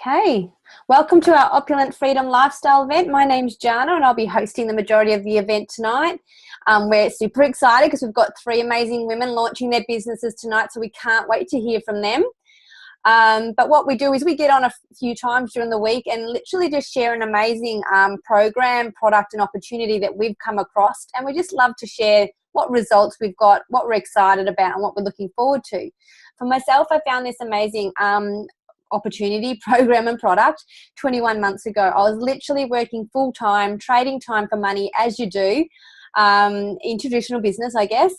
Okay, welcome to our Opulent Freedom Lifestyle event. My name's Jana and I'll be hosting the majority of the event tonight. We're super excited because we've got three amazing women launching their businesses tonight, so we can't wait to hear from them. But what we do is we get on a few times during the week and literally just share an amazing program, product and opportunity that we've come across, and we just love to share what results we've got, what we're excited about and what we're looking forward to. For myself, I found this amazing opportunity, program and product 21 months ago. I was literally working full-time, trading time for money as you do in traditional business, I guess.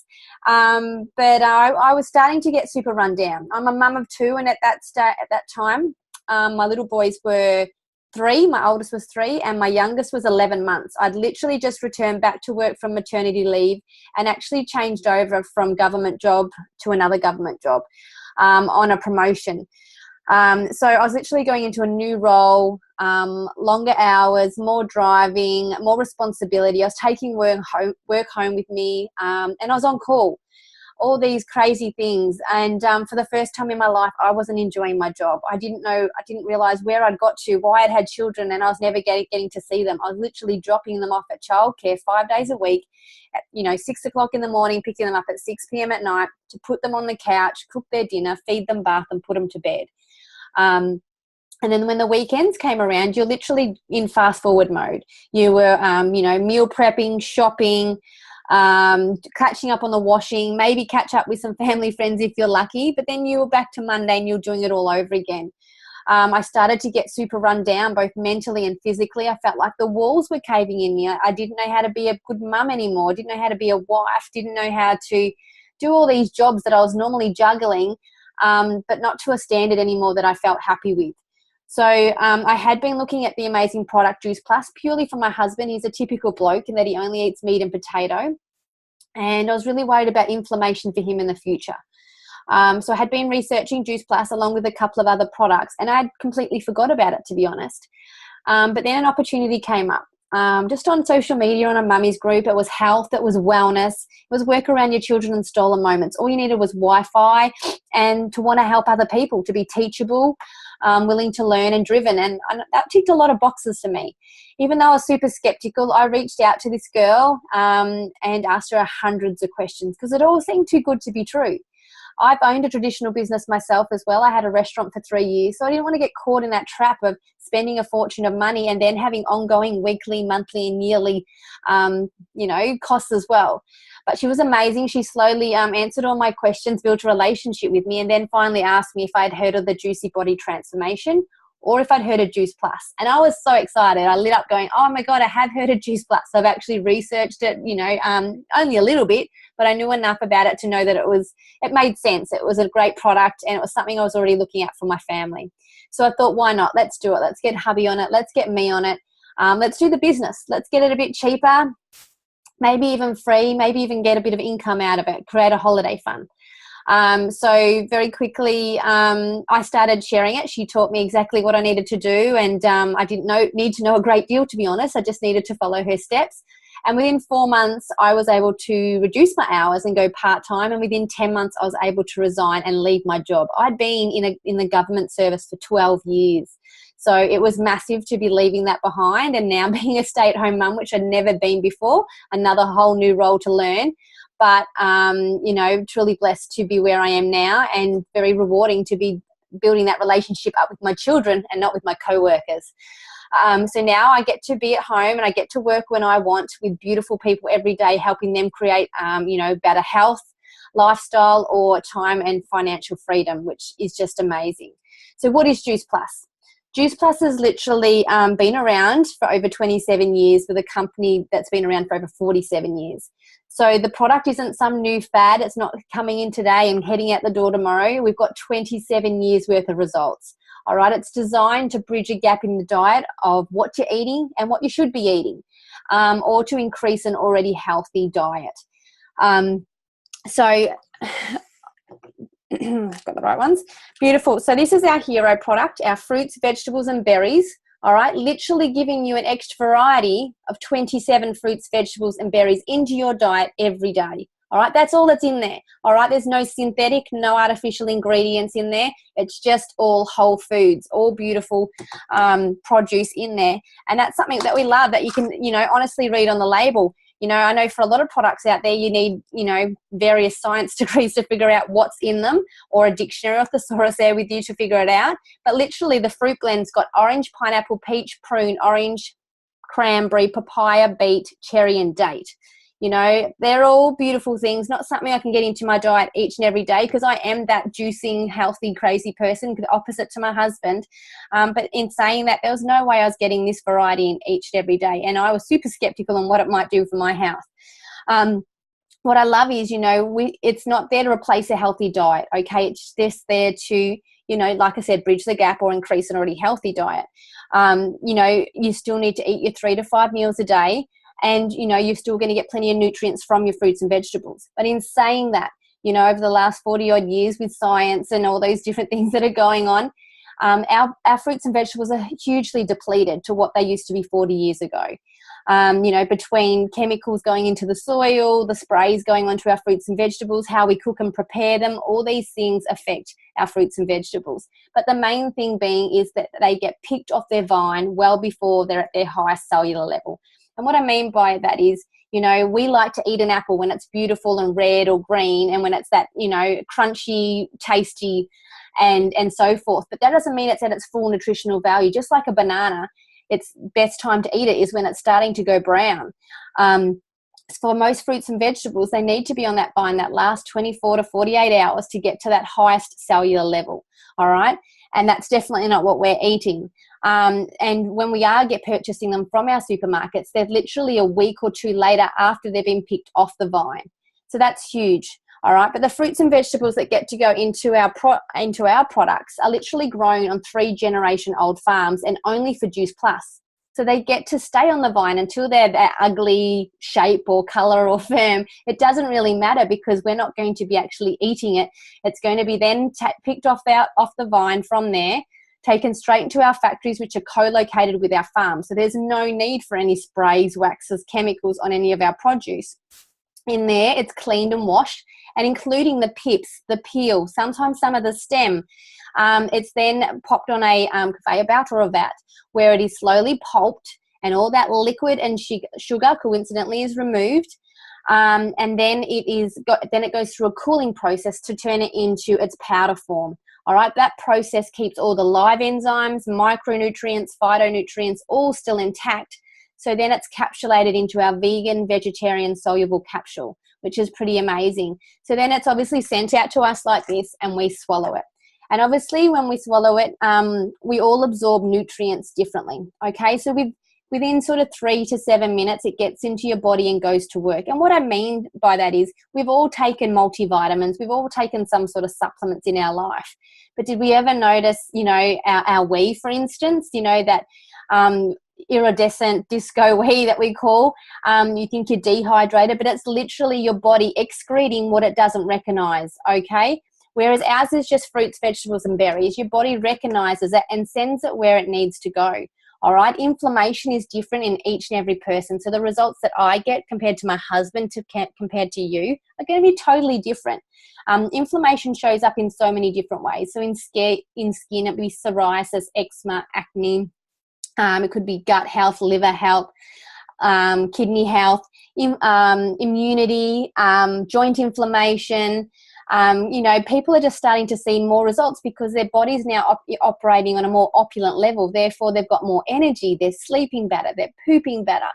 But I was starting to get super run down. I'm a mum of two, and at that time, my little boys were 3, my oldest was 3, and my youngest was 11 months. I'd literally just returned back to work from maternity leave and actually changed over from government job to another government job on a promotion. So I was literally going into a new role, longer hours, more driving, more responsibility. I was taking work home with me, and I was on call. All these crazy things. And for the first time in my life, I wasn't enjoying my job. I didn't realize where I'd got to, why I'd had children, and I was never getting to see them. I was literally dropping them off at childcare 5 days a week at 6 o'clock in the morning, picking them up at 6 p.m. at night to put them on the couch, cook their dinner, feed them, bath them, put them to bed. And then when the weekends came around, you're literally in fast forward mode. You were, meal prepping, shopping, catching up on the washing, maybe catch up with some family friends if you're lucky, but then you were back to Monday and you're doing it all over again. I started to get super run down, both mentally and physically. I felt like the walls were caving in me. I didn't know how to be a good mum anymore. I didn't know how to be a wife, didn't know how to do all these jobs that I was normally juggling, but not to a standard anymore that I felt happy with. So I had been looking at the amazing product Juice Plus purely for my husband. He's a typical bloke in that he only eats meat and potato. And I was really worried about inflammation for him in the future. So I had been researching Juice Plus along with a couple of other products, and I'd completely forgot about it, to be honest. But then an opportunity came up. Just on social media, on a mummy's group. It was health, it was wellness, it was work around your children and stolen moments. All you needed was Wi-Fi and to want to help other people, to be teachable, willing to learn and driven. And that ticked a lot of boxes for me. Even though I was super skeptical, I reached out to this girl and asked her hundreds of questions because it all seemed too good to be true. I've owned a traditional business myself as well. I had a restaurant for 3 years, so I didn't want to get caught in that trap of spending a fortune of money and then having ongoing weekly, monthly, and yearly, costs as well. But she was amazing. She slowly answered all my questions, built a relationship with me, and then finally asked me if I'd heard of the Juicy Body Transformation or if I'd heard of Juice Plus. And I was so excited. I lit up going, oh my God, I have heard of Juice Plus. So I've actually researched it, only a little bit, but I knew enough about it to know that it made sense. It was a great product and it was something I was already looking at for my family. So I thought, why not? Let's do it. Let's get hubby on it. Let's get me on it. Let's do the business. Let's get it a bit cheaper, maybe even free, maybe even get a bit of income out of it, create a holiday fund. So very quickly, I started sharing it. She taught me exactly what I needed to do. And I didn't need to know a great deal, to be honest. I just needed to follow her steps. And within 4 months, I was able to reduce my hours and go part-time. And within 10 months, I was able to resign and leave my job. I'd been in the government service for 12 years. So it was massive to be leaving that behind and now being a stay-at-home mum, which I'd never been before, another whole new role to learn. But, truly blessed to be where I am now and very rewarding to be building that relationship up with my children and not with my co-workers. So now I get to be at home and I get to work when I want with beautiful people every day, helping them create, better health, lifestyle, or time and financial freedom, which is just amazing. So what is Juice Plus? Juice Plus has literally been around for over 27 years with a company that's been around for over 47 years. So the product isn't some new fad. It's not coming in today and heading out the door tomorrow. We've got 27 years worth of results. All right, it's designed to bridge a gap in the diet of what you're eating and what you should be eating, or to increase an already healthy diet. So I've got the right ones. Beautiful. So this is our hero product, our fruits, vegetables, and berries. All right, literally giving you an extra variety of 27 fruits, vegetables, and berries into your diet every day. All right, that's all that's in there. All right, there's no synthetic, no artificial ingredients in there. It's just all whole foods, all beautiful produce in there. And that's something that we love, that you can, honestly read on the label. I know for a lot of products out there, you need, various science degrees to figure out what's in them, or a dictionary or thesaurus there with you to figure it out. But literally the fruit blend's got orange, pineapple, peach, prune, orange, cranberry, papaya, beet, cherry, and date. They're all beautiful things, not something I can get into my diet each and every day, because I am that juicing, healthy, crazy person, the opposite to my husband. But in saying that, there was no way I was getting this variety in each and every day. And I was super skeptical on what it might do for my health. What I love is, it's not there to replace a healthy diet, okay? It's just there to, like I said, bridge the gap or increase an already healthy diet. You still need to eat your 3 to 5 meals a day. And, you're still going to get plenty of nutrients from your fruits and vegetables. But in saying that, over the last 40-odd years with science and all those different things that are going on, our fruits and vegetables are hugely depleted to what they used to be 40 years ago. Between chemicals going into the soil, the sprays going onto our fruits and vegetables, how we cook and prepare them, all these things affect our fruits and vegetables. But the main thing being is that they get picked off their vine well before they're at their highest cellular level. And what I mean by that is, we like to eat an apple when it's beautiful and red or green, and when it's that, crunchy, tasty, and so forth. But that doesn't mean it's at its full nutritional value. Just like a banana, its best time to eat it is when it's starting to go brown. For most fruits and vegetables, they need to be on that vine that last 24 to 48 hours to get to that highest cellular level, all right? And that's definitely not what we're eating. And when we get purchasing them from our supermarkets, they're literally a week or two later after they've been picked off the vine. So that's huge, all right? But the fruits and vegetables that get to go into our products are literally grown on 3-generation-old farms and only for Juice Plus. So they get to stay on the vine until they're that ugly shape or color or firm. It doesn't really matter, because we're not going to be actually eating it. It's going to be then picked off the vine from there, taken straight into our factories, which are co-located with our farm. So there's no need for any sprays, waxes, chemicals on any of our produce. In there, it's cleaned and washed, and including the pips, the peel, sometimes some of the stem. It's then popped on a conveyor belt or a vat, where it is slowly pulped, and all that liquid and sugar coincidentally is removed. And then it goes through a cooling process to turn it into its powder form. All right, that process keeps all the live enzymes, micronutrients, phytonutrients all still intact. So then it's capsulated into our vegan, vegetarian, soluble capsule, which is pretty amazing. So then it's obviously sent out to us like this, and we swallow it. And obviously when we swallow it, we all absorb nutrients differently. Okay, so within sort of 3 to 7 minutes, it gets into your body and goes to work. And what I mean by that is, we've all taken multivitamins, we've all taken some sort of supplements in our life. But did we ever notice, our wee, for instance, that iridescent disco wee that we call, you think you're dehydrated, but it's literally your body excreting what it doesn't recognize, okay? Whereas ours is just fruits, vegetables, and berries. Your body recognizes it and sends it where it needs to go. All right, inflammation is different in each and every person. So the results that I get compared to my husband compared to you are going to be totally different. Inflammation shows up in so many different ways. So in skin, it would be psoriasis, eczema, acne. It could be gut health, liver health, kidney health, immunity, joint inflammation. People are just starting to see more results because their body's now operating on a more opulent level. Therefore, they've got more energy. They're sleeping better. They're pooping better.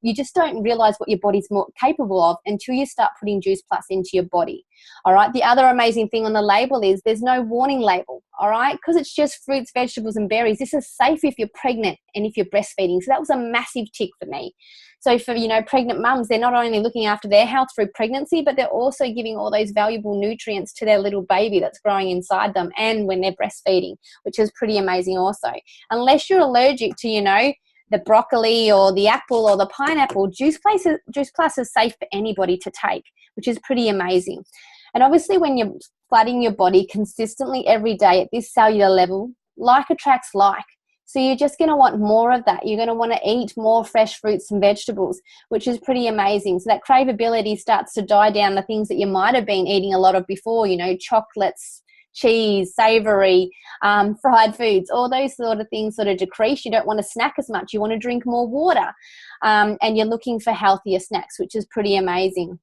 You just don't realize what your body's more capable of until you start putting Juice Plus into your body. All right. The other amazing thing on the label is there's no warning label. All right. Because it's just fruits, vegetables, and berries. This is safe if you're pregnant and if you're breastfeeding. So that was a massive tick for me. So for, pregnant mums, they're not only looking after their health through pregnancy, but they're also giving all those valuable nutrients to their little baby that's growing inside them and when they're breastfeeding, which is pretty amazing also. Unless you're allergic to, the broccoli or the apple or the pineapple, Juice Plus is safe for anybody to take, which is pretty amazing. And obviously when you're flooding your body consistently every day at this cellular level, like attracts like. So you're just going to want more of that. You're going to want to eat more fresh fruits and vegetables, which is pretty amazing. So that craveability starts to die down, the things that you might have been eating a lot of before, you know, chocolates, cheese, savory, fried foods, all those sort of things sort of decrease. You don't want to snack as much. You want to drink more water, and you're looking for healthier snacks, which is pretty amazing.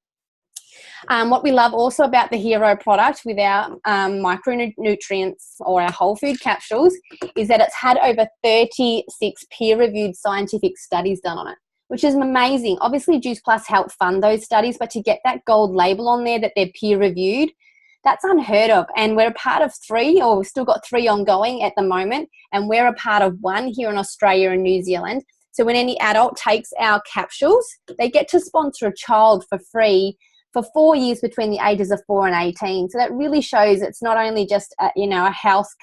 What we love also about the Hero product with our micronutrients or our whole food capsules is that it's had over 36 peer-reviewed scientific studies done on it, which is amazing. Obviously, Juice Plus helped fund those studies, but to get that gold label on there that they're peer-reviewed, that's unheard of. And we're a part of 3, or we've still got 3 ongoing at the moment, and we're a part of 1 here in Australia and New Zealand. So when any adult takes our capsules, they get to sponsor a child for free for 4 years between the ages of 4 and 18. So that really shows it's not only just a health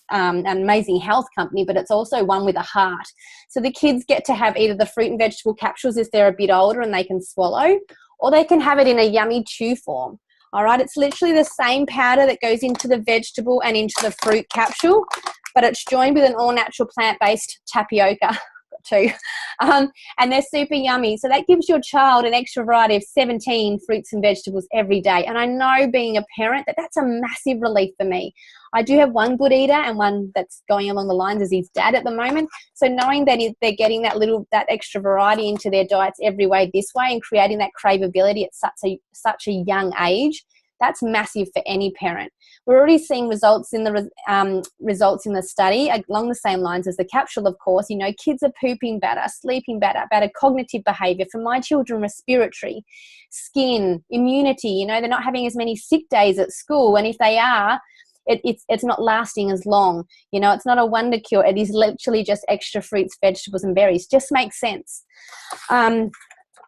an amazing health company, but it's also one with a heart. So the kids get to have either the fruit and vegetable capsules if they're a bit older and they can swallow, or they can have it in a yummy chew form. All right, it's literally the same powder that goes into the vegetable and into the fruit capsule, but it's joined with an all-natural plant-based tapioca too. And they're super yummy. So that gives your child an extra variety of 17 fruits and vegetables every day. And I know, being a parent, that's a massive relief for me. I do have one good eater and one that's going along the lines as his dad at the moment. So knowing that they're getting that extra variety into their diets every way this way and creating that craveability at such a young age, that's massive for any parent. We're already seeing results in the study along the same lines as the capsule, of course. You know, kids are pooping better, sleeping better cognitive behavior. For my children, respiratory, skin, immunity. You know, they're not having as many sick days at school, and if they are, it's not lasting as long. You know, it's not a wonder cure. It is literally just extra fruits, vegetables, and berries. Just makes sense.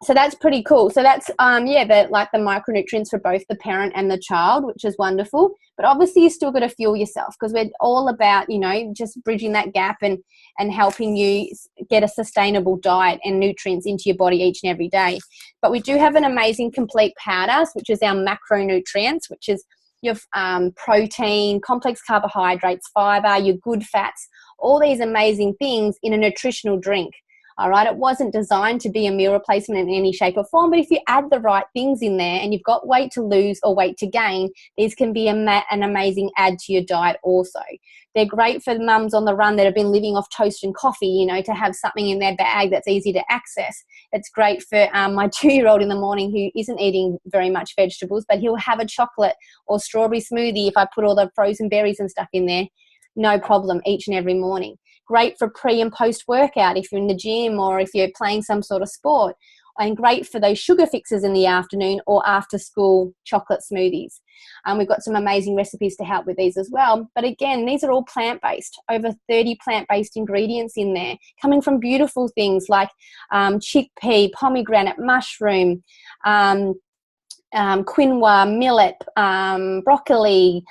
So that's pretty cool. So that's, the micronutrients for both the parent and the child, which is wonderful. But obviously you still got to fuel yourself, because we're all about, you know, just bridging that gap and helping you get a sustainable diet and nutrients into your body each and every day. But we do have an amazing complete powder, which is our macronutrients, which is your protein, complex carbohydrates, fiber, your good fats, all these amazing things in a nutritional drink. All right, it wasn't designed to be a meal replacement in any shape or form, but if you add the right things in there and you've got weight to lose or weight to gain, these can be an amazing add to your diet also. They're great for mums on the run that have been living off toast and coffee, you know, to have something in their bag that's easy to access. It's great for my 2-year-old in the morning who isn't eating very much vegetables, but he'll have a chocolate or strawberry smoothie if I put all the frozen berries and stuff in there. No problem, each and every morning. Great for pre and post workout if you're in the gym or if you're playing some sort of sport, and great for those sugar fixes in the afternoon or after school chocolate smoothies. We've got some amazing recipes to help with these as well. But again, these are all plant-based, over 30 plant-based ingredients in there, coming from beautiful things like chickpea, pomegranate, mushroom, quinoa, millet, broccoli,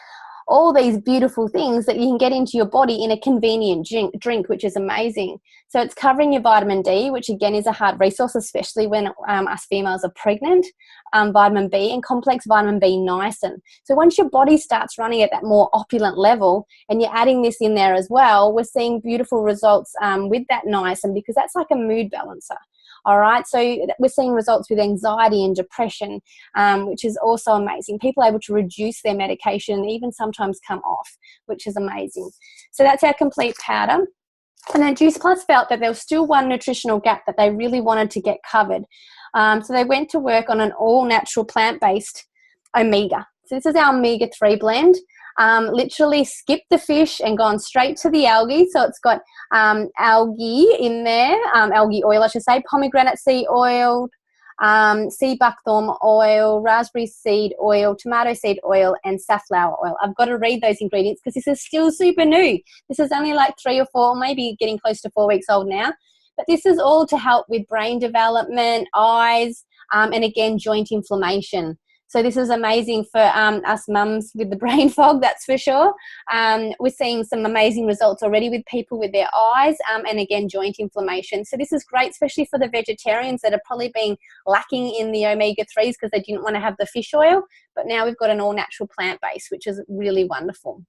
all these beautiful things that you can get into your body in a convenient drink, which is amazing. So it's covering your vitamin D, which again is a hard resource, especially when us females are pregnant, vitamin B and complex vitamin B niacin. So once your body starts running at that more opulent level and you're adding this in there as well, we're seeing beautiful results with that niacin, because that's like a mood balancer. All right, so we're seeing results with anxiety and depression, which is also amazing. People are able to reduce their medication and even sometimes come off, which is amazing. So that's our complete powder. And then Juice Plus felt that there was still one nutritional gap that they really wanted to get covered. So they went to work on an all-natural plant-based omega. So this is our omega-3 blend. Literally skipped the fish and gone straight to the algae. So it's got algae in there, algae oil I should say, pomegranate seed oil, sea buckthorn oil, raspberry seed oil, tomato seed oil, and safflower oil. I've got to read those ingredients because this is still super new. This is only like 3 or 4, maybe getting close to 4 weeks old now. But this is all to help with brain development, eyes, and again, joint inflammation. So this is amazing for us mums with the brain fog, that's for sure. We're seeing some amazing results already with people with their eyes and again, joint inflammation. So this is great, especially for the vegetarians that have probably been lacking in the omega-3s because they didn't want to have the fish oil. But now we've got an all-natural plant base, which is really wonderful.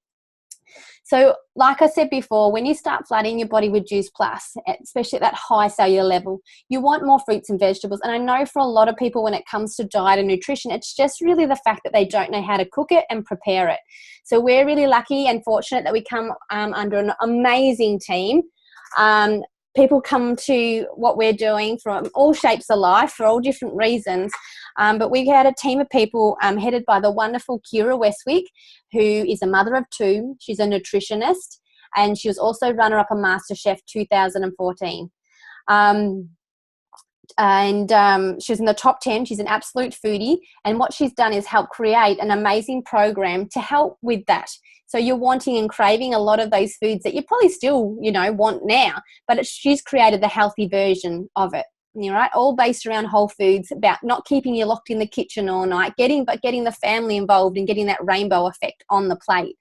So like I said before, when you start flooding your body with Juice Plus, especially at that high cellular level, you want more fruits and vegetables. And I know for a lot of people when it comes to diet and nutrition, it's just really the fact that they don't know how to cook it and prepare it. So we're really lucky and fortunate that we come under an amazing team. People come to what we're doing from all shapes of life for all different reasons. But we had a team of people headed by the wonderful Kira Westwick, who is a mother of two. She's a nutritionist, and she was also runner-up on MasterChef 2014. She was in the top 10. She's an absolute foodie. And what she's done is help create an amazing program to help with that. So you're wanting and craving a lot of those foods that you probably still, want now, but she's created the healthy version of it. Right, all based around whole foods, about not keeping you locked in the kitchen all night, getting the family involved and getting that rainbow effect on the plate.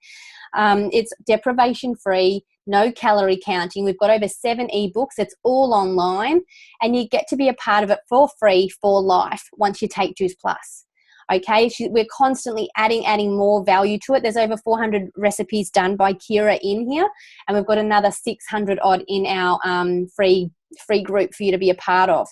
It's deprivation free, no calorie counting. We've got over 7 ebooks. It's all online, and you get to be a part of it for free for life once you take Juice Plus. Okay, we're constantly adding more value to it. There's over 400 recipes done by Kira in here, and we've got another 600 odd in our free group for you to be a part of.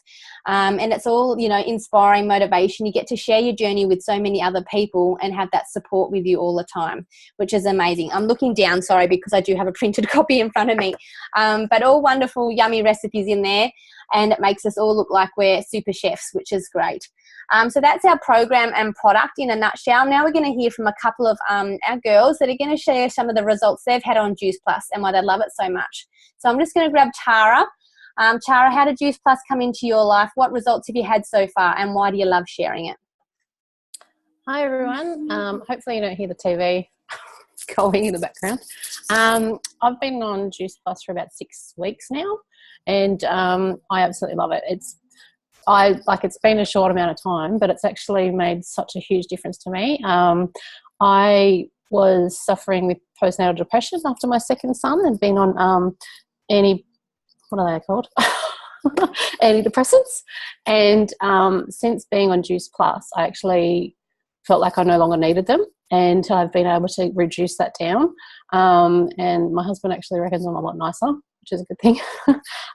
And it's all, inspiring motivation. You get to share your journey with so many other people and have that support with you all the time, which is amazing. I'm looking down, sorry, because I do have a printed copy in front of me. But all wonderful, yummy recipes in there, and it makes us all look like we're super chefs, which is great. So that's our program and product in a nutshell. Now we're going to hear from a couple of our girls that are going to share some of the results they've had on Juice Plus and why they love it so much. So I'm just going to grab Tara. Tara, how did Juice Plus come into your life? What results have you had so far, and why do you love sharing it? Hi, everyone. Hopefully you don't hear the TV going in the background. I've been on Juice Plus for about 6 weeks now, and I absolutely love it. It's been a short amount of time, but it's actually made such a huge difference to me. I was suffering with postnatal depression after my second son and been on what are they called? Antidepressants. And since being on Juice Plus, I actually felt like I no longer needed them, and I've been able to reduce that down. And my husband actually reckons I'm a lot nicer, which is a good thing.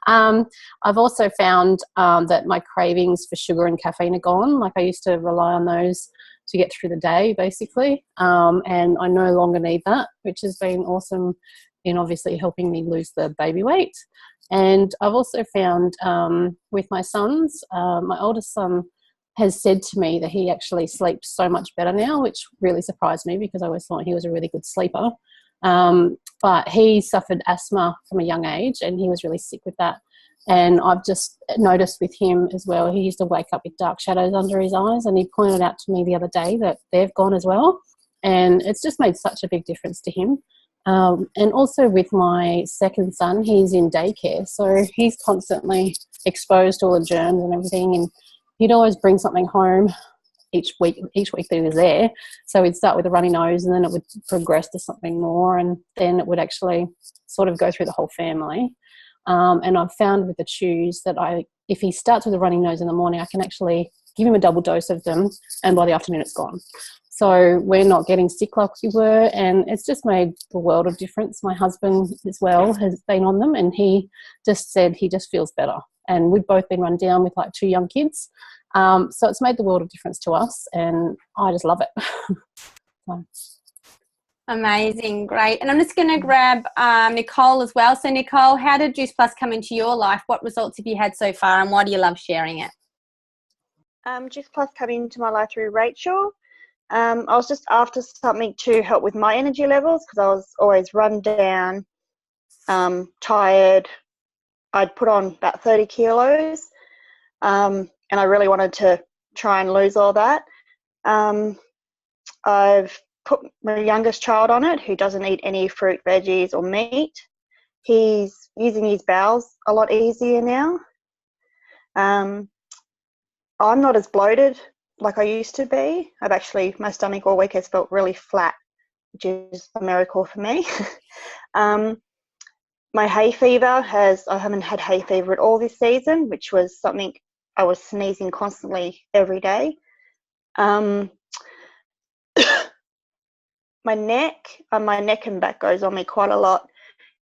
I've also found that my cravings for sugar and caffeine are gone. Like, I used to rely on those to get through the day, basically, and I no longer need that, which has been awesome in obviously helping me lose the baby weight. And I've also found with my sons, my oldest son has said to me that he actually sleeps so much better now, which really surprised me because I always thought he was a really good sleeper. But he suffered asthma from a young age, and he was really sick with that. And I've just noticed with him as well, he used to wake up with dark shadows under his eyes, and he pointed out to me the other day that they've gone as well. And it's just made such a big difference to him. And also with my second son, he's in daycare, so he's constantly exposed to all the germs and everything, and he'd always bring something home each week that he was there. So we'd start with a runny nose, and then it would progress to something more, and then it would actually sort of go through the whole family. And I've found with the chews that if he starts with a runny nose in the morning, I can actually give him a double dose of them, and by the afternoon it's gone. So we're not getting sick like we were, and it's just made the world of difference. My husband as well has been on them, and he just said he just feels better. And we've both been run down with like 2 young kids. So it's made the world of difference to us, and I just love it. So. Amazing, great. And I'm just going to grab Nicole as well. So Nicole, how did Juice Plus come into your life? What results have you had so far, and why do you love sharing it? Juice Plus came into my life through Rachel. I was just after something to help with my energy levels because I was always run down, tired. I'd put on about 30 kilos, and I really wanted to try and lose all that. I've put my youngest child on it, who doesn't eat any fruit, veggies or meat. He's using his bowels a lot easier now. I'm not as bloated like I used to be. My stomach all week has felt really flat, which is a miracle for me. My hay fever I haven't had hay fever at all this season, which was something I was sneezing constantly every day. my neck and back goes on me quite a lot.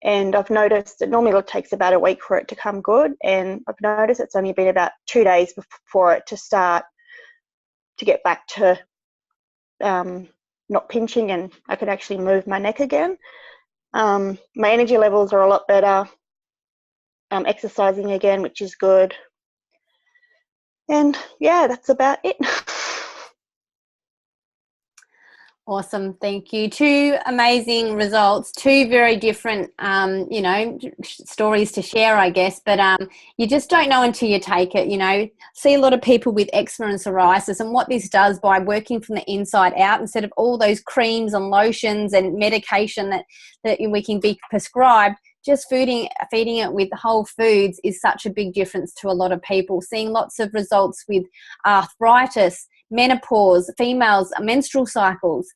And I've noticed it normally takes about a week for it to come good. And I've noticed it's only been about 2 days before it to start to get back to not pinching, and I could actually move my neck again. My energy levels are a lot better. I'm exercising again, which is good. And yeah, that's about it. Awesome. Thank you. Two amazing results, two very different, stories to share, I guess, but you just don't know until you take it, see a lot of people with eczema and psoriasis, and what this does by working from the inside out, instead of all those creams and lotions and medication that we can be prescribed, just feeding it with whole foods is such a big difference to a lot of people. Seeing lots of results with arthritis, menopause, females, menstrual cycles,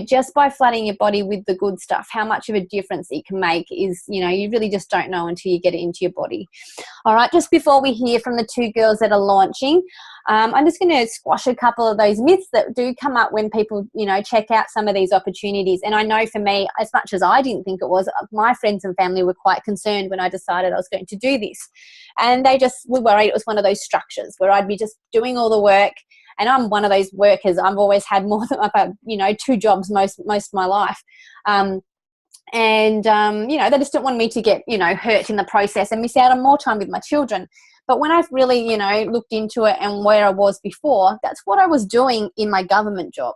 just by flooding your body with the good stuff, how much of a difference it can make is, you really just don't know until you get it into your body. All right, just before we hear from the two girls that are launching, I'm just going to squash a couple of those myths that do come up when people, check out some of these opportunities. And I know for me, as much as I didn't think it was, my friends and family were quite concerned when I decided I was going to do this. And they just were worried it was one of those structures where I'd be just doing all the work. And I'm one of those workers. I've always had more than, 2 jobs most of my life. They just didn't want me to get, hurt in the process and miss out on more time with my children. But when I've really, looked into it and where I was before, that's what I was doing in my government job.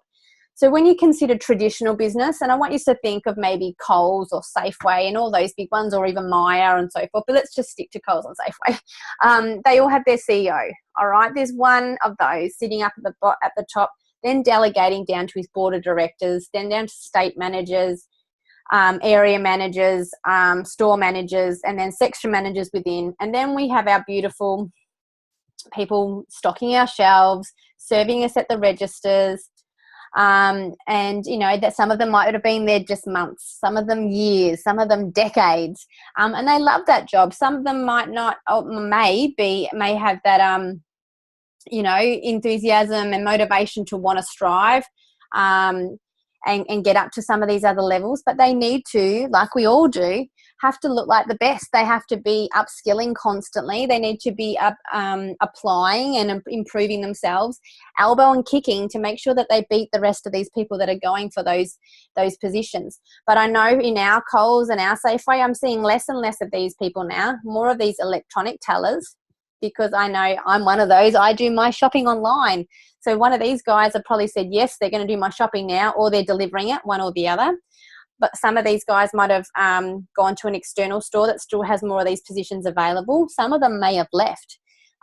So when you consider traditional business, and I want you to think of maybe Coles or Safeway and all those big ones, or even Myer and so forth, but let's just stick to Coles and Safeway. They all have their CEO, all right? There's one of those sitting up at the top, then delegating down to his board of directors, then down to state managers, area managers, store managers, and then section managers within. And then we have our beautiful people stocking our shelves, serving us at the registers, that some of them might have been there just months, some of them years, some of them decades, and they love that job. Some of them might not, or may have that enthusiasm and motivation to want to strive and get up to some of these other levels, but they need to, like we all do, have to look like the best. They have to be upskilling constantly. They need to be applying and improving themselves, elbow and kicking, to make sure that they beat the rest of these people that are going for those positions. But I know in our Coles and our Safeway, I'm seeing less and less of these people now, more of these electronic tellers, because I know I'm one of those. I do my shopping online. So one of these guys have probably said, yes, they're going to do my shopping now, or they're delivering it, one or the other. But some of these guys might have gone to an external store that still has more of these positions available. Some of them may have left.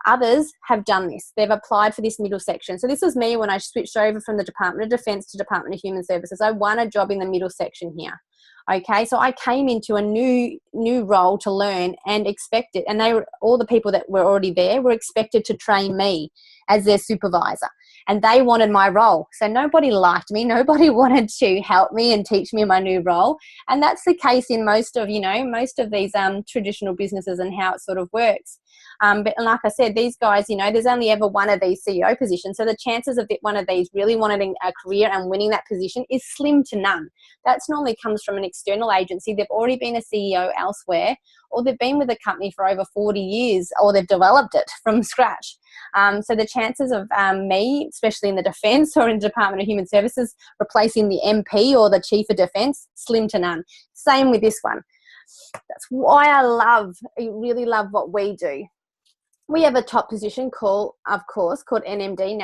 Others have done this. They've applied for this middle section. So this was me when I switched over from the Department of Defence to Department of Human Services. I won a job in the middle section here. Okay, so I came into a new role to learn and expected, and all the people that were already there were expected to train me as their supervisor. And they wanted my role. So nobody liked me. Nobody wanted to help me and teach me my new role. And that's the case in most of these traditional businesses and how it sort of works. But like I said, these guys, there's only ever one of these CEO positions. So the chances of one of these really wanting a career and winning that position is slim to none. That normally comes from an external agency. They've already been a CEO elsewhere, or they've been with a company for over 40 years, or they've developed it from scratch. So the chances of me, especially in the Defence or in the Department of Human Services, replacing the MP or the Chief of Defence, slim to none. Same with this one. That's why I really love what we do. We have a top position called NMD,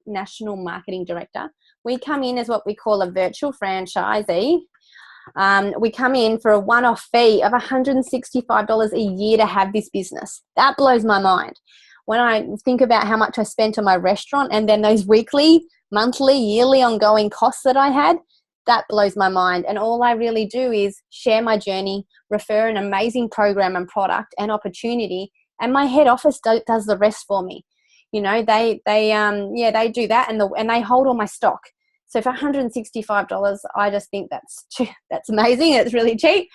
National Marketing Director. We come in as what we call a virtual franchisee. We come in for a one-off fee of $165 a year to have this business. That blows my mind. When I think about how much I spent on my restaurant and then those weekly, monthly, yearly ongoing costs that I had, that blows my mind. And all I really do is share my journey, refer an amazing program and product and opportunity, and my head office does the rest for me. They do that, and they hold all my stock. So for $165, I just think that's amazing. It's really cheap.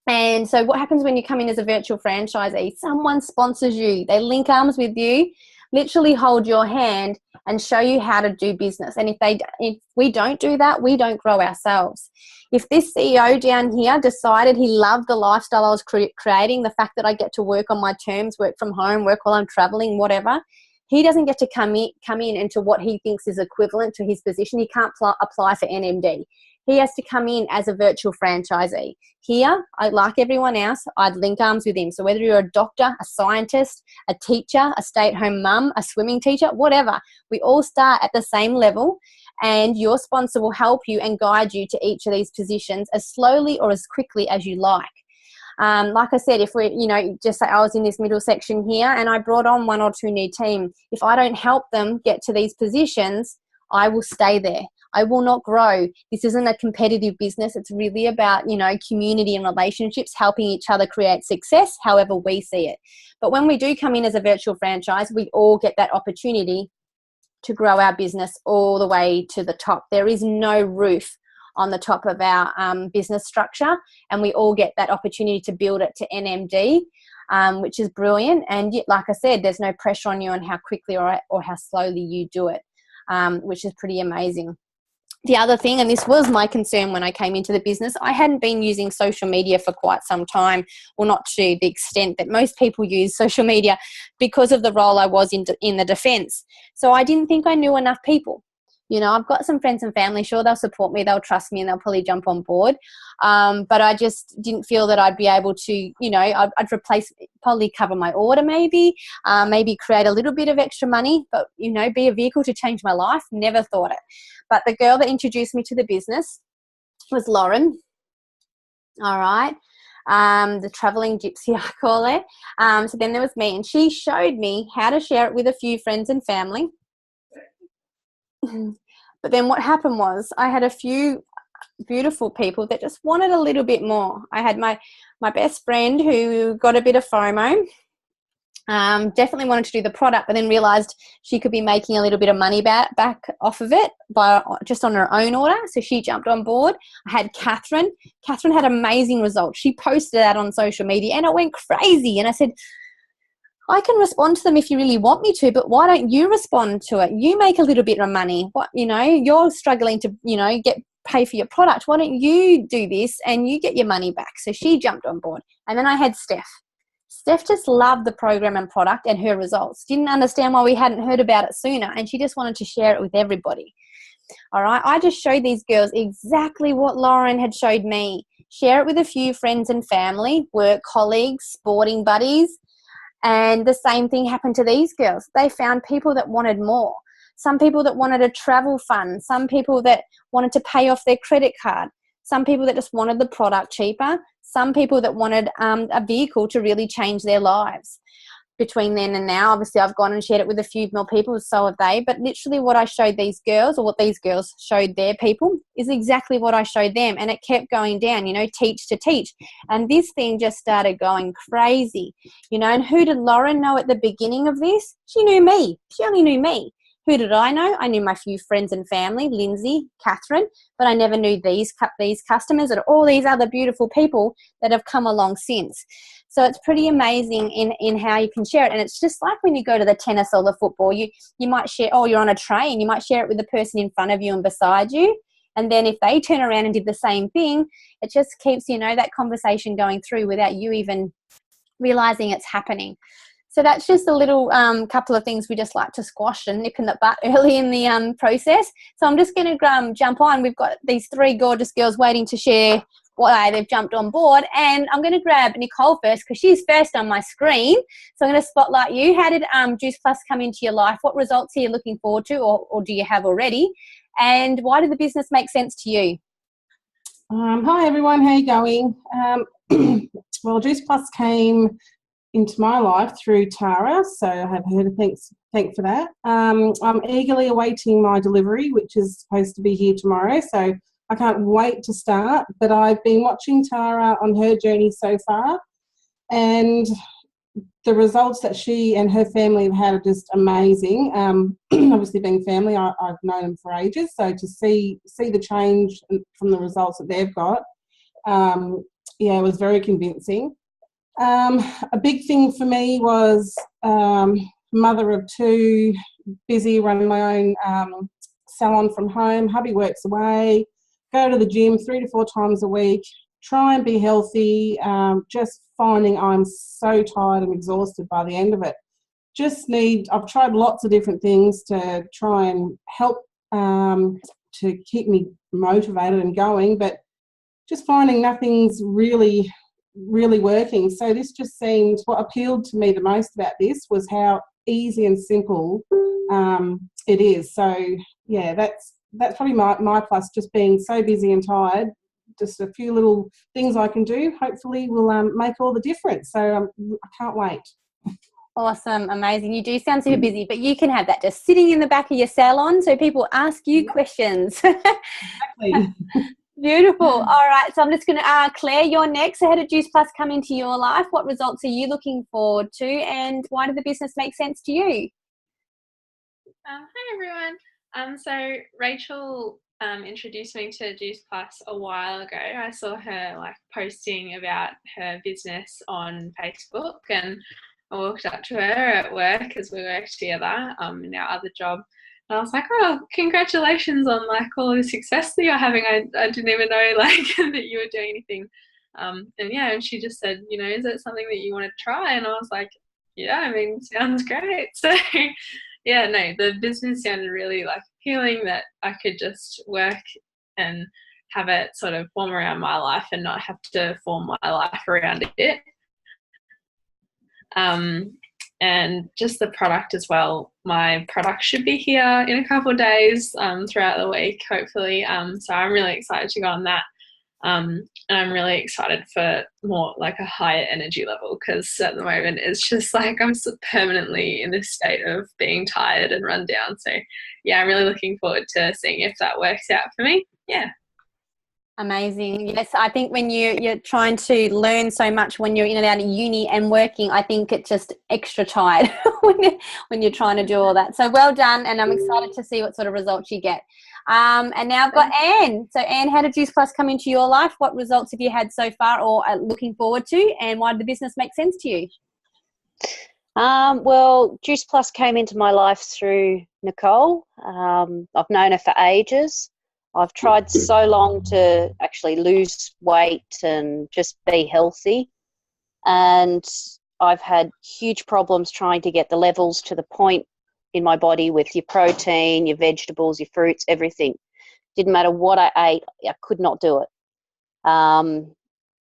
And so what happens when you come in as a virtual franchisee? Someone sponsors you. They link arms with you literally hold your hand and show you how to do business. And if we don't do that, we don't grow ourselves. If this CEO down here decided he loved the lifestyle I was creating, the fact that I get to work on my terms, work from home, work while I'm traveling, whatever, he doesn't get to come in into what he thinks is equivalent to his position. He can't apply for NMD. He has to come in as a virtual franchisee. Here, like everyone else, I'd link arms with him. So whether you're a doctor, a scientist, a teacher, a stay-at-home mum, a swimming teacher, whatever, we all start at the same level, and your sponsor will help you and guide you to each of these positions as slowly or as quickly as you like. Like I said, if we, just say I was in this middle section here and I brought on 1 or 2 new team, if I don't help them get to these positions, I will stay there. I will not grow. This isn't a competitive business. It's really about, community and relationships, helping each other create success, however we see it. But when we do come in as a virtual franchise, we all get that opportunity to grow our business all the way to the top. There is no roof on the top of our business structure, and we all get that opportunity to build it to NMD, which is brilliant. And yet, like I said, there's no pressure on you on how quickly or how slowly you do it, which is pretty amazing. The other thing, and this was my concern when I came into the business, I hadn't been using social media for quite some time, well, not to the extent that most people use social media because of the role I was in the defence. So I didn't think I knew enough people. I've got some friends and family, sure, they'll support me, they'll trust me, and they'll probably jump on board. But I just didn't feel that I'd be able to, I'd probably cover my order maybe create a little bit of extra money, but, be a vehicle to change my life. Never thought it. But the girl that introduced me to the business was Lauren. All right. The traveling gypsy, I call her. So then there was me, and she showed me how to share it with a few friends and family. But then what happened was I had a few beautiful people that just wanted a little bit more. I had my best friend who got a bit of FOMO, definitely wanted to do the product, but then realised she could be making a little bit of money back off of it by just on her own order. So she jumped on board. I had Catherine. Catherine had amazing results. She posted that on social media and it went crazy. And I said, I can respond to them if you really want me to, but why don't you respond to it? You make a little bit of money. You're struggling to, pay for your product. Why don't you do this and you get your money back? So she jumped on board. And then I had Steph. Steph just loved the program and product and her results. Didn't understand why we hadn't heard about it sooner, and she just wanted to share it with everybody. All right. I just showed these girls exactly what Lauren had showed me. Share it with a few friends and family, work colleagues, sporting buddies. And the same thing happened to these girls. They found people that wanted more. Some people that wanted a travel fund. Some people that wanted to pay off their credit card. Some people that just wanted the product cheaper. Some people that wanted a vehicle to really change their lives. Between then and now, obviously, I've gone and shared it with a few more people, so have they. But literally what I showed these girls, or what these girls showed their people, is exactly what I showed them. And it kept going down, teach to teach. And this thing just started going crazy, And who did Lauren know at the beginning of this? She knew me. She only knew me. Who did I know? I knew my few friends and family, Lindsay, Catherine, but I never knew these customers and all these other beautiful people that have come along since. So it's pretty amazing in how you can share it. And it's just like when you go to the tennis or the football, you might share, you're on a train, you might share it with the person in front of you and beside you. And then if they turn around and did the same thing, it just keeps, that conversation going through without you even realizing it's happening. So that's just a little couple of things we just like to squash and nip in the butt early in the process. So I'm just going to jump on. We've got these 3 gorgeous girls waiting to share why they've jumped on board. And I'm going to grab Nicole first because she's first on my screen. So I'm going to spotlight you. How did Juice Plus come into your life? What results are you looking forward to, or do you have already? And why did the business make sense to you? Hi, everyone. How are you going? Well, Juice Plus came into my life through Tara, so I have her to thank for that. I'm eagerly awaiting my delivery, which is supposed to be here tomorrow, so I can't wait to start. But I've been watching Tara on her journey so far, and the results that she and her family have had are just amazing. Obviously, being family, I've known them for ages, so to see the change from the results that they've got, it was very convincing. A big thing for me was mother of two, busy, running my own salon from home. Hubby works away, go to the gym 3 to 4 times a week, try and be healthy, just finding I'm so tired and exhausted by the end of it. I've tried lots of different things to try and help to keep me motivated and going, but just finding nothing's really working. So this just seemed, what appealed to me the most about this was how easy and simple it is. So yeah, that's probably my plus, just being so busy and tired. Just a few little things I can do hopefully will make all the difference. So I can't wait. Awesome, amazing. You do sound super busy, but you can have that just sitting in the back of your salon so people ask you questions. Exactly. Beautiful. All right, so I'm just going to, Claire, you're next. So how did Juice Plus come into your life? What results are you looking forward to, and why did the business make sense to you? Hi everyone. So Rachel introduced me to Juice Plus a while ago. I saw her posting about her business on Facebook, and I walked up to her at work as we worked together in our other job. And I was like, oh, congratulations on all of the success that you're having. I didn't even know that you were doing anything. And she just said, is that something that you want to try? And I was like, yeah, sounds great. So yeah, no, the business sounded really appealing, that I could just work and have it sort of form around my life and not have to form my life around it. And just the product as well. My product should be here in a couple of days throughout the week, hopefully. So I'm really excited to go on that. And I'm really excited for more a higher energy level, because at the moment it's just I'm permanently in this state of being tired and run down. So yeah, I'm really looking forward to seeing if that works out for me. Yeah. Amazing. Yes, I think when you're trying to learn so much when you're in and out of uni and working, I think it's just extra tired when you're trying to do all that. So well done, and I'm excited to see what sort of results you get. And now I've got Anne. So Anne, how did Juice Plus come into your life? What results have you had so far or are looking forward to, and why did the business make sense to you? Well, Juice Plus came into my life through Nicole. I've known her for ages. I've tried so long to actually lose weight and just be healthy, and I've had huge problems trying to get the levels to the point in my body with your protein, your vegetables, your fruits, everything. Didn't matter what I ate, I could not do it. And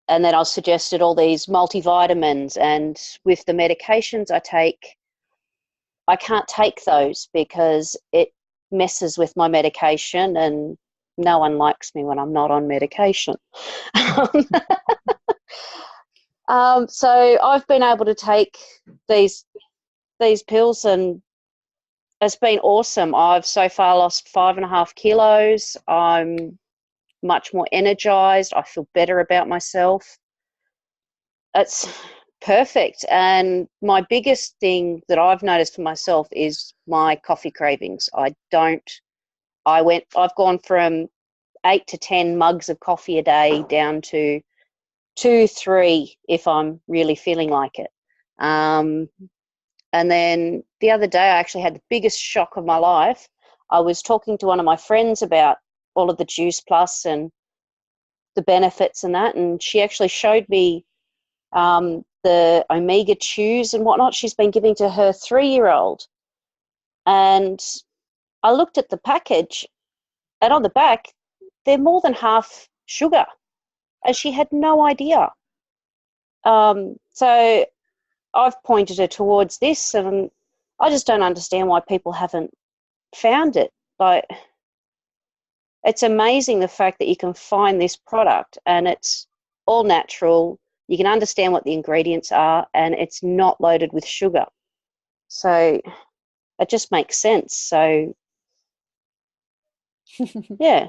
then I was suggested all these multivitamins, and with the medications I take, I can't take those because it messes with my medication, and no one likes me when I'm not on medication. So I've been able to take these pills, and it's been awesome. I've so far lost 5.5 kilos. I'm much more energized. I feel better about myself. It's perfect. And my biggest thing that I've noticed for myself is my coffee cravings. I've gone from 8 to 10 mugs of coffee a day down to 2, 3 if I'm really feeling like it. And then the other day I actually had the biggest shock of my life. I was talking to one of my friends about all of the Juice Plus and the benefits and that, and she actually showed me the omega chews and whatnot she's been giving to her 3-year-old. And I looked at the package, and on the back they're more than half sugar, and she had no idea. So I've pointed her towards this, and I just don't understand why people haven't found it. It's amazing the fact that you can find this product and it's all natural. You can understand what the ingredients are, and it's not loaded with sugar. So it just makes sense. So yeah.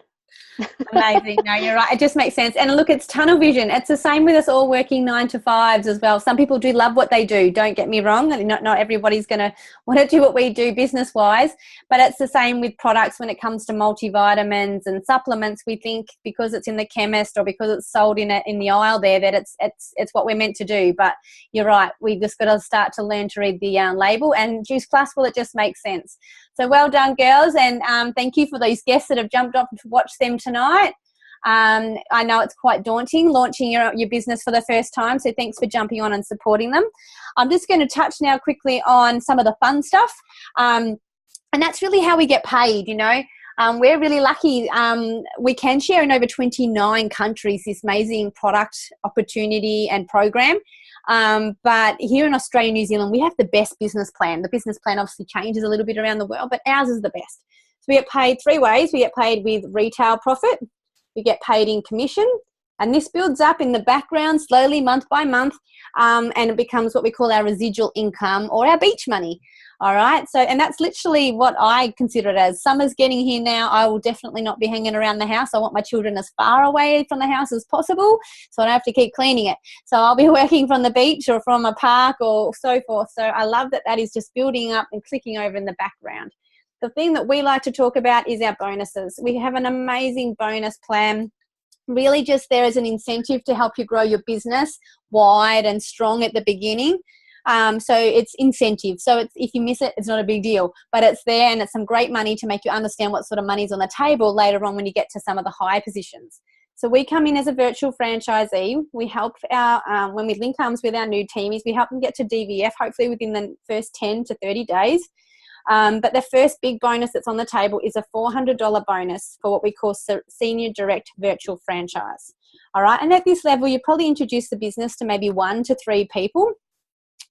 Amazing. No, you're right. It just makes sense. And look, it's tunnel vision. It's the same with us all working 9 to 5s as well. Some people do love what they do. Don't get me wrong. Not everybody's going to want to do what we do business wise, but it's the same with products when it comes to multivitamins and supplements. We think because it's in the chemist or because it's sold in the aisle there that it's what we're meant to do. But you're right. We just got to start to learn to read the label. And Juice Plus, well, it just makes sense. So well done, girls, and thank you for those guests that have jumped up to watch them tonight. I know it's quite daunting launching your business for the first time, so thanks for jumping on and supporting them. I'm just going to touch now quickly on some of the fun stuff, and that's really how we get paid, we're really lucky. We can share in over 29 countries this amazing product opportunity and program. But here in Australia, New Zealand, we have the best business plan. The business plan obviously changes a little bit around the world, but ours is the best. So we get paid 3 ways. We get paid with retail profit, we get paid in commission, and this builds up in the background slowly month by month, and it becomes what we call our residual income or our beach money. All right. So, and that's literally what I consider it as. Summer's getting here now. I will definitely not be hanging around the house. I want my children as far away from the house as possible so I don't have to keep cleaning it. So I'll be working from the beach or from a park or so forth. So I love that is just building up and clicking over in the background. The thing that we like to talk about is our bonuses. We have an amazing bonus plan. Really just there as an incentive to help you grow your business wide and strong at the beginning. So it's incentive. So if you miss it, it's not a big deal, but it's there and it's some great money to make you understand what sort of money's on the table later on when you get to some of the higher positions. So we come in as a virtual franchisee. We help when we link arms with our new teamies, we help them get to DVF, hopefully within the first 10 to 30 days. But the first big bonus that's on the table is a $400 bonus for what we call Senior Direct Virtual Franchise. All right. And at this level, you probably introduce the business to maybe 1 to 3 people.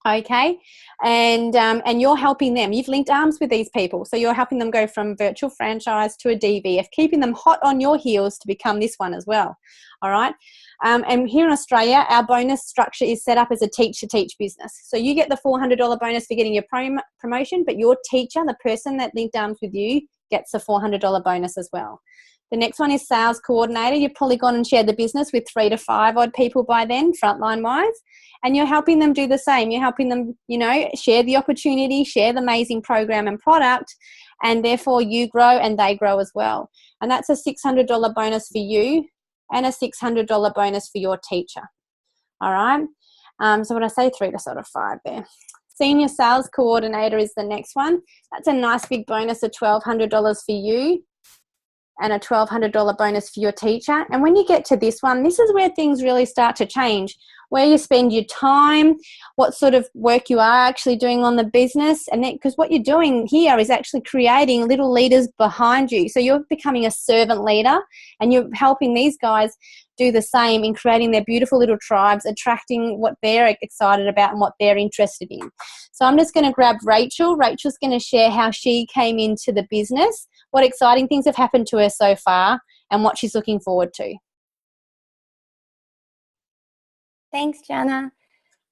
Okay, and you're helping them. You've linked arms with these people, so you're helping them go from virtual franchise to a DVF, keeping them hot on your heels to become this one as well. All right, and here in Australia, our bonus structure is set up as a teach-to-teach business. So you get the $400 bonus for getting your promotion, but your teacher, the person that linked arms with you, gets a $400 bonus as well. The next one is sales coordinator. You've probably gone and shared the business with 3 to 5 odd people by then, frontline wise, and you're helping them do the same. You're helping them, share the opportunity, share the amazing program and product, and therefore you grow and they grow as well. And that's a $600 bonus for you and a $600 bonus for your teacher. All right. So when I say 3 to sort of 5 there. Senior sales coordinator is the next one. That's a nice big bonus of $1,200 for you and a $1,200 bonus for your teacher. And when you get to this one, this is where things really start to change, where you spend your time, what sort of work you are actually doing on the business. And then, because what you're doing here is actually creating little leaders behind you. So you're becoming a servant leader and you're helping these guys do the same in creating their beautiful little tribes, attracting what they're excited about and what they're interested in. So I'm just going to grab Rachel. Rachel's going to share how she came into the business, what exciting things have happened to her so far, and what she's looking forward to. Thanks, Jana.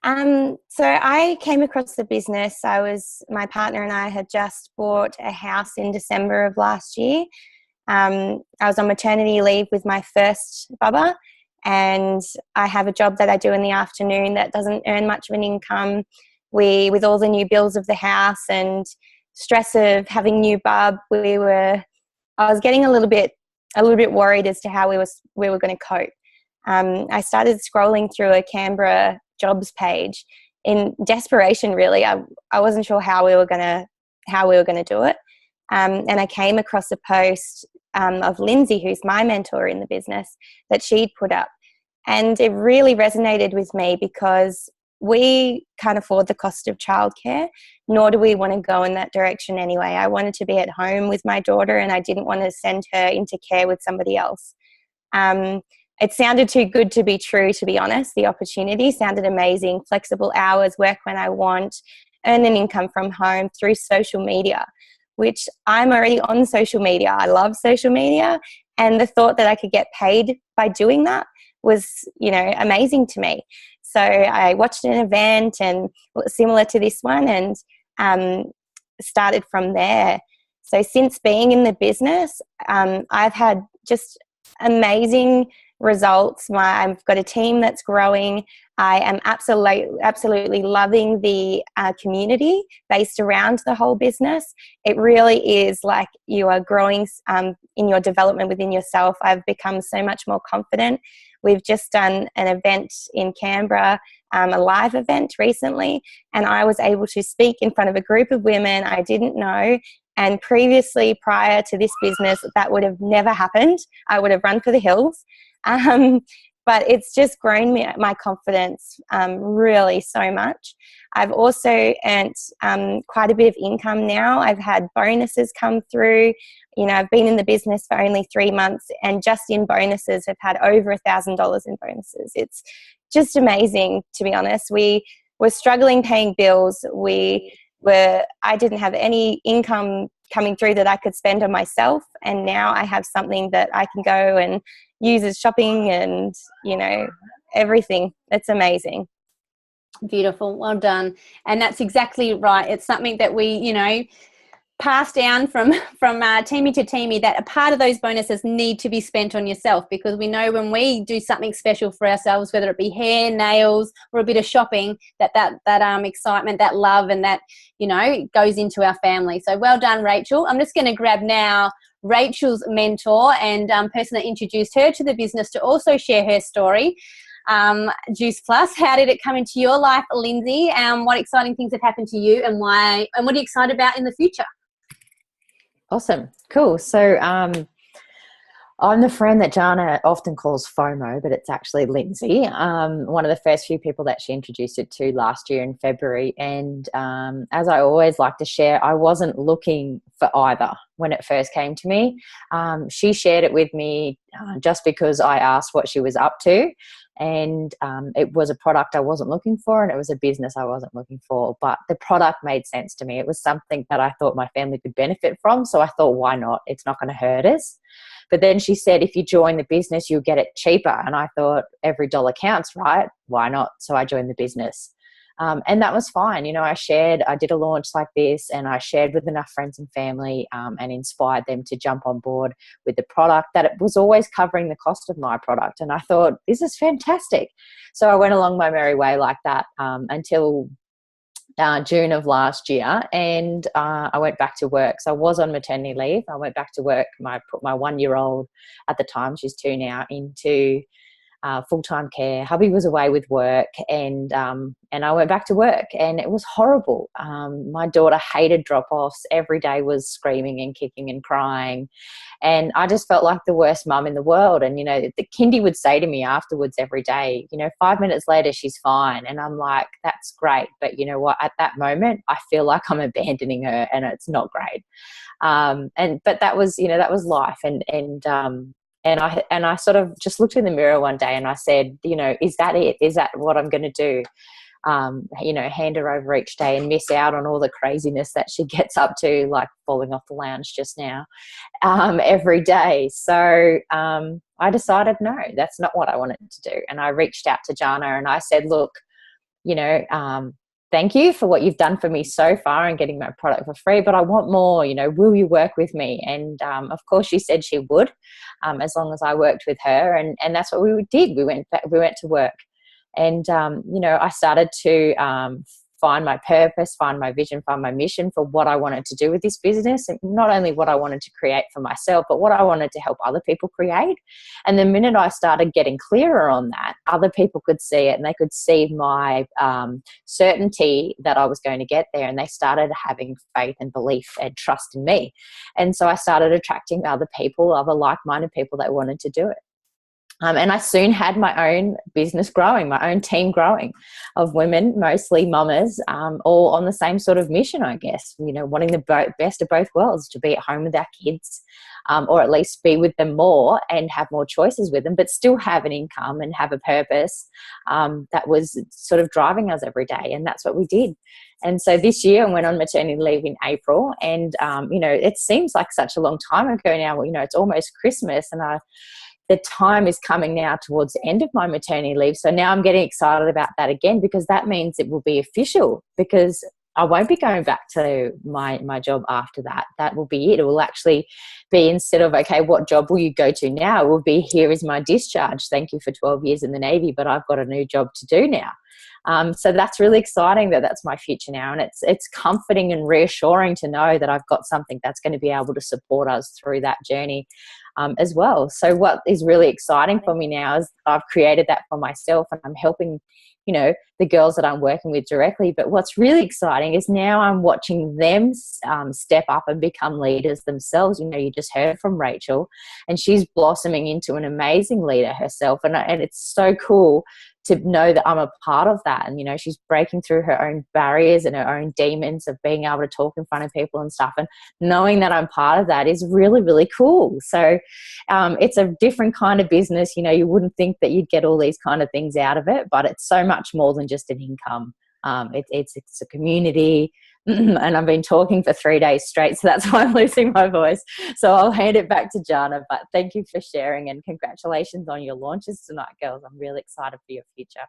So I came across the business. My partner and I had just bought a house in December of last year. I was on maternity leave with my first bubba, and I have a job that I do in the afternoon that doesn't earn much of an income. With all the new bills of the house and stress of having new bub, I was getting a little bit worried as to how we were going to cope. I started scrolling through a Canberra jobs page in desperation. Really, I wasn't sure how we were going to do it, and I came across a post of Lindsay, who's my mentor in the business, that she'd put up, and it really resonated with me because we can't afford the cost of childcare, nor do we want to go in that direction anyway. I wanted to be at home with my daughter, and I didn't want to send her into care with somebody else. It sounded too good to be true, to be honest. The opportunity sounded amazing. Flexible hours, work when I want, earn an income from home through social media, which I'm already on social media. I love social media, and the thought that I could get paid by doing that was, amazing to me. So I watched an event and similar to this one, and started from there. So since being in the business, I've had just amazing results. I've got a team that's growing. I am absolutely loving the community based around the whole business. It really is like you are growing in your development within yourself. I've become so much more confident. We've just done an event in Canberra, a live event recently, and I was able to speak in front of a group of women I didn't know. And previously, prior to this business, that would have never happened. I would have run for the hills. But it's just grown my confidence really so much. I've also earned quite a bit of income now. I've had bonuses come through. You know, I've been in the business for only 3 months, and just in bonuses, have had over $1,000 in bonuses. It's just amazing, to be honest. We were struggling paying bills. I didn't have any income coming through that I could spend on myself, and now I have something that I can go and use as shopping and, you know, everything. It's amazing. Beautiful. Well done. And that's exactly right. It's something that we, you know, pass down from teamie to teamie, that a part of those bonuses need to be spent on yourself, because we know when we do something special for ourselves, whether it be hair, nails, or a bit of shopping, that excitement, that love, and that, you know, goes into our family. So well done, Rachel. I'm just going to grab now Rachel's mentor and person that introduced her to the business to also share her story. Juice Plus, how did it come into your life, Lindsay? What exciting things have happened to you, and why? And what are you excited about in the future? Awesome. Cool. So I'm the friend that Jana often calls FOMO, but it's actually Lindsay. One of the first few people that she introduced it to last year in February. And as I always like to share, I wasn't looking for either when it first came to me. She shared it with me just because I asked what she was up to. And it was a product I wasn't looking for, and it was a business I wasn't looking for. But the product made sense to me. It was something that I thought my family could benefit from. So I thought, why not? It's not going to hurt us. But then she said, if you join the business, you'll get it cheaper. And I thought, every dollar counts, right? Why not? So I joined the business. And that was fine. You know, I did a launch like this, and I shared with enough friends and family and inspired them to jump on board with the product, that it was always covering the cost of my product. And I thought, this is fantastic. So I went along my merry way like that until June of last year, and I went back to work. So I was on maternity leave. I went back to work. I put my 1-year-old at the time, she's 2 now, into full-time care. Hubby was away with work, and I went back to work, and it was horrible. My daughter hated drop-offs. Every day was screaming and kicking and crying, and I just felt like the worst mum in the world. And, you know, the kindy would say to me afterwards every day, you know, 5 minutes later, she's fine. And I'm like, that's great. But you know what? At that moment, I feel like I'm abandoning her, and it's not great. But that was, you know, that was life. And I sort of just looked in the mirror one day and I said, you know, is that it? Is that what I'm going to do? You know, hand her over each day and miss out on all the craziness that she gets up to, like falling off the lounge just now, every day. So I decided, no, that's not what I wanted to do. And I reached out to Jana and I said, look, you know, thank you for what you've done for me so far and getting my product for free, but I want more. You know, will you work with me? And of course she said she would, as long as I worked with her. And that's what we did. We went to work. And, you know, I started to find my purpose, find my vision, find my mission for what I wanted to do with this business. And not only what I wanted to create for myself, but what I wanted to help other people create. And the minute I started getting clearer on that, other people could see it, and they could see my certainty that I was going to get there. And they started having faith and belief and trust in me. And so I started attracting other people, other like-minded people that wanted to do it. And I soon had my own business growing, my own team growing of women, mostly mamas, all on the same sort of mission, I guess, you know, wanting the best of both worlds, to be at home with our kids, or at least be with them more and have more choices with them, but still have an income and have a purpose that was sort of driving us every day. And that's what we did. And so this year I went on maternity leave in April, and, you know, it seems like such a long time ago now. You know, it's almost Christmas, and the time is coming now towards the end of my maternity leave. So now I'm getting excited about that again, because that means it will be official, because I won't be going back to my job after that. That will be it. It will actually be, instead of, okay, what job will you go to now? It will be, here is my discharge. Thank you for 12 years in the Navy, but I've got a new job to do now. So that's really exciting that that's my future now. And it's comforting and reassuring to know that I've got something that's going to be able to support us through that journey as well. So what is really exciting for me now is I've created that for myself, and I'm helping, you know, the girls that I'm working with directly. But what's really exciting is now I'm watching them step up and become leaders themselves. You know, you just heard from Rachel, and she's blossoming into an amazing leader herself. And it's so cool to know that I'm a part of that. And, you know, she's breaking through her own barriers and her own demons of being able to talk in front of people and stuff. And knowing that I'm part of that is really, really cool. So it's a different kind of business. You know, you wouldn't think that you'd get all these kind of things out of it, but it's so much more than just an income. It's a community. And I've been talking for 3 days straight, so that's why I'm losing my voice. So I'll hand it back to Jana, but thank you for sharing, and congratulations on your launches tonight, girls. I'm really excited for your future.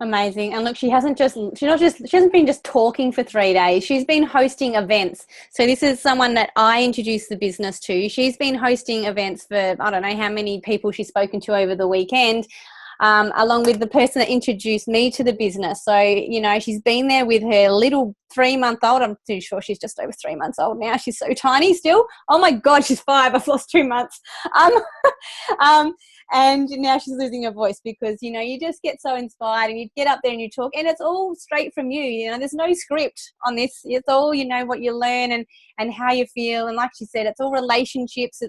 Amazing. And look, she hasn't been just talking for 3 days. She's been hosting events. So this is someone that I introduced the business to. She's been hosting events for, I don't know how many people she's spoken to over the weekend, along with the person that introduced me to the business. So, you know, she's been there with her little 3-month-old. I'm too sure she's just over 3 months old now. She's so tiny still. Oh my God, she's 5. I've lost 2 months. And now she's losing her voice because, you know, you just get so inspired and you get up there and you talk, and it's all straight from you. You know, there's no script on this. It's all, you know, what you learn and how you feel. And like she said, it's all relationships.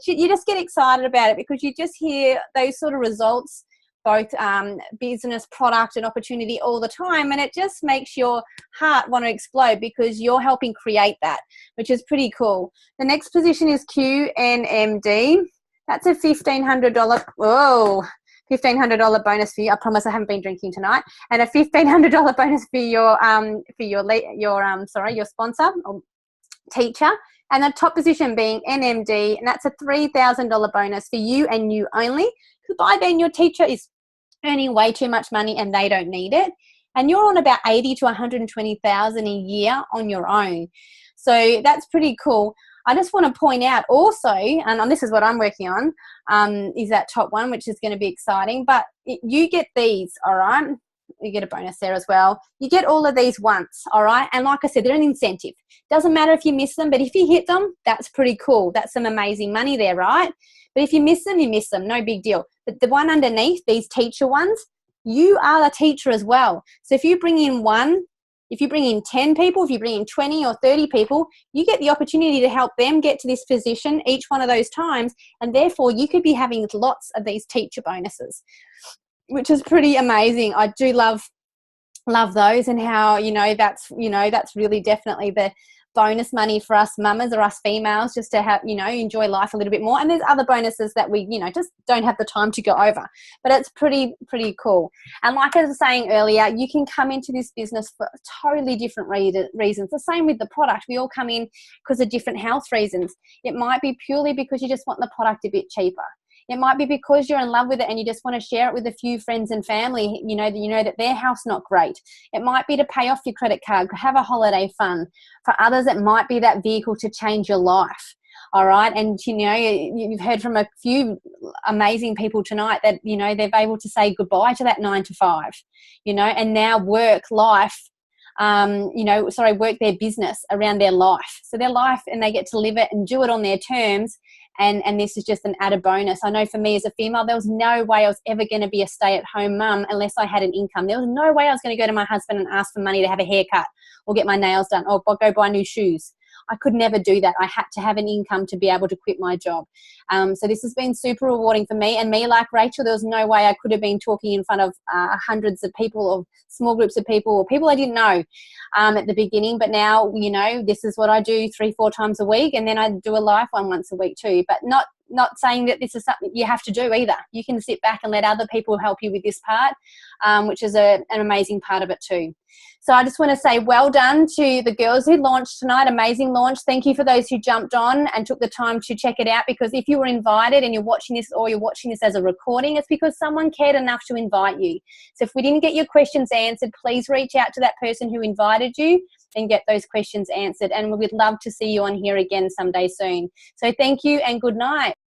You just get excited about it because you just hear those sort of results, both business, product and opportunity all the time, and it just makes your heart want to explode because you're helping create that, which is pretty cool. The next position is QNMD. That's a $1,500 $1,500 bonus for you. I promise I haven't been drinking tonight. And a $1,500 bonus for your sponsor or teacher. And the top position being NMD, and that's a $3,000 bonus for you and you only. Because by then your teacher is earning way too much money and they don't need it. And you're on about $80,000 to $120,000 a year on your own. So that's pretty cool. I just want to point out also, and this is what I'm working on, is that top one, which is going to be exciting. But you get these, all right? You get a bonus there as well. You get all of these once, all right? And like I said, they're an incentive. Doesn't matter if you miss them, but if you hit them, that's pretty cool. That's some amazing money there, right? But if you miss them, you miss them. No big deal. But the one underneath, these teacher ones, you are the teacher as well. So if you bring in 10 people, if you bring in 20 or 30 people, you get the opportunity to help them get to this position each one of those times. And therefore, you could be having lots of these teacher bonuses, which is pretty amazing. I do love those, and how, that's really definitely the bonus money for us mamas or us females, just to have, enjoy life a little bit more. And there's other bonuses that we, just don't have the time to go over, but it's pretty cool. And like I was saying earlier, you can come into this business for totally different reasons. The same with the product. We all come in because of different health reasons. It might be purely because you just want the product a bit cheaper. It might be because you're in love with it and you just want to share it with a few friends and family, that their house not great. It might be to pay off your credit card, have a holiday fund. For others, it might be that vehicle to change your life. All right. And, you've heard from a few amazing people tonight that, they're able to say goodbye to that 9 to 5, and now work their business around their life. So their life, and they get to live it and do it on their terms. And this is just an added bonus. I know for me as a female, there was no way I was ever going to be a stay-at-home mum unless I had an income. There was no way I was going to go to my husband and ask for money to have a haircut or get my nails done or go buy new shoes. I could never do that. I had to have an income to be able to quit my job. So this has been super rewarding for me. And me, like Rachel, there was no way I could have been talking in front of hundreds of people or small groups of people or people I didn't know at the beginning. But now, this is what I do 3-4 times a week. And then I do a live one once a week too. But not saying that this is something you have to do either. You can sit back and let other people help you with this part, which is an amazing part of it too. So I just want to say well done to the girls who launched tonight. Amazing launch. Thank you for those who jumped on and took the time to check it out, because if you were invited and you're watching this, or you're watching this as a recording, it's because someone cared enough to invite you. So if we didn't get your questions answered, please reach out to that person who invited you and get those questions answered. And we'd love to see you on here again someday soon. So thank you and good night.